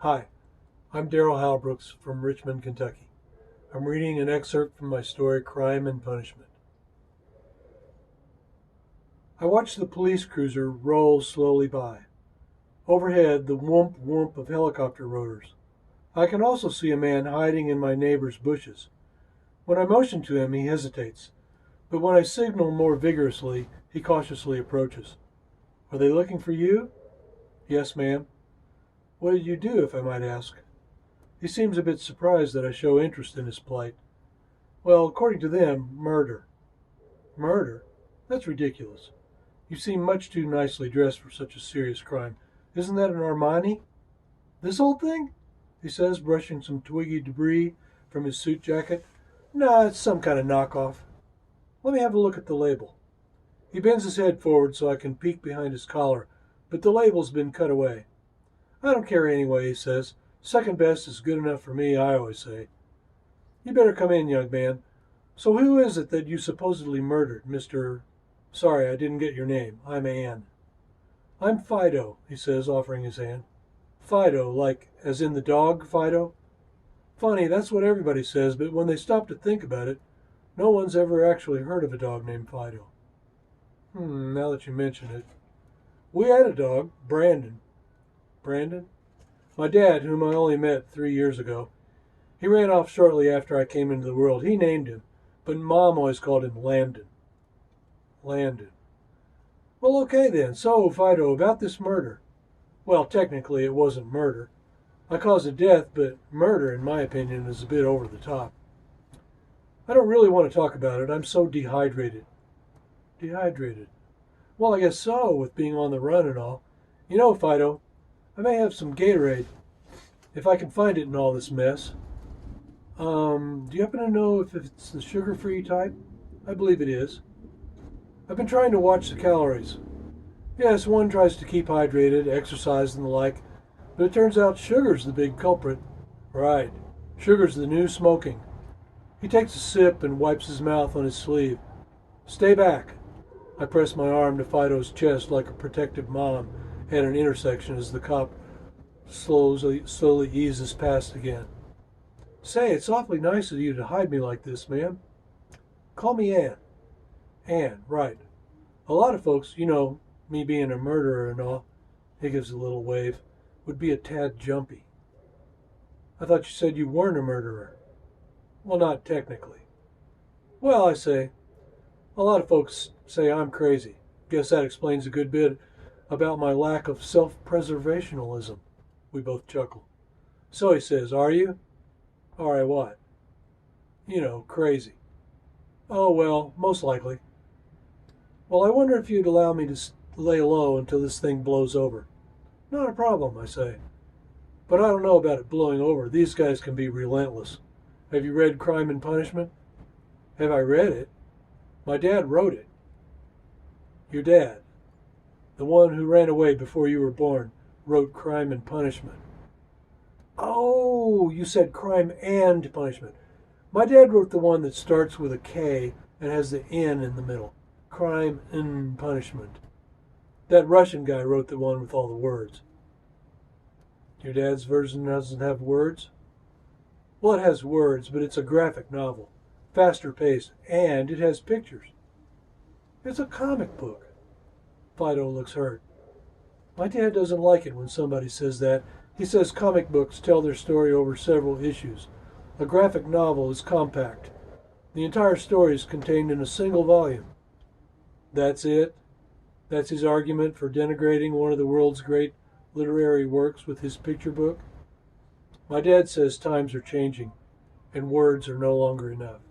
Hi, I'm Daryl Halbrooks from Richmond, Kentucky. I'm reading an excerpt from my story, Crime and Punishment. I watched the police cruiser roll slowly by. Overhead, the whoomp whoomp of helicopter rotors. I can also see a man hiding in my neighbor's bushes. When I motion to him, he hesitates, but when I signal more vigorously, he cautiously approaches. Are they looking for you? Yes, ma'am. What did you do, if I might ask? He seems a bit surprised that I show interest in his plight. Well, according to them, murder. Murder? That's ridiculous. You seem much too nicely dressed for such a serious crime. Isn't that an Armani? This old thing? He says, brushing some twiggy debris from his suit jacket. Nah, it's some kind of knockoff. Let me have a look at the label. He bends his head forward so I can peek behind his collar, but the label's been cut away. I don't care anyway, he says. Second best is good enough for me, I always say. You better come in, young man. So who is it that you supposedly murdered, Mr. Sorry, I didn't get your name. I'm Ann. I'm Fido, he says, offering his hand. Fido, like as in the dog Fido? Funny, that's what everybody says, but when they stop to think about it, no one's ever actually heard of a dog named Fido. Now that you mention it. We had a dog, Brandon. Brandon? My dad, whom I only met 3 years ago, he ran off shortly after I came into the world. He named him, but Mom always called him Landon. Landon. Well, okay then. So, Fido, about this murder. Well, technically it wasn't murder. I caused a death, but murder, in my opinion, is a bit over the top. I don't really want to talk about it. I'm so dehydrated. Dehydrated? Well, I guess so, with being on the run and all. You know, Fido, I may have some Gatorade, if I can find it in all this mess. Do you happen to know if it's the sugar-free type? I believe it is. I've been trying to watch the calories. Yes, one tries to keep hydrated, exercise and the like, but it turns out sugar's the big culprit. Right. Sugar's the new smoking. He takes a sip and wipes his mouth on his sleeve. Stay back. I press my arm to Fido's chest like a protective mom at an intersection as the cop slowly eases past again. Say, it's awfully nice of you to hide me like this, ma'am. Call me Ann. Ann, right. A lot of folks, me being a murderer and all, he gives a little wave, would be a tad jumpy. I thought you said you weren't a murderer. Well, not technically. Well, I say, a lot of folks say I'm crazy. Guess that explains a good bit about my lack of self-preservationalism. We both chuckle. So he says, are you? All right, what? Crazy. Oh, well, most likely. Well, I wonder if you'd allow me to lay low until this thing blows over. Not a problem, I say. But I don't know about it blowing over. These guys can be relentless. Have you read Crime and Punishment? Have I read it? My dad wrote it. Your dad, the one who ran away before you were born, wrote Crime and Punishment. Oh, you said Crime and Punishment. My dad wrote the one that starts with a K and has the N in the middle. Crime and Punishment. That Russian guy wrote the one with all the words. Your dad's version doesn't have words? Well, it has words, but it's a graphic novel. Faster paced, and it has pictures. It's a comic book. Fido looks hurt. My dad doesn't like it when somebody says that. He says comic books tell their story over several issues. A graphic novel is compact. The entire story is contained in a single volume. That's it? That's his argument for denigrating one of the world's great literary works with his picture book? My dad says times are changing, and words are no longer enough.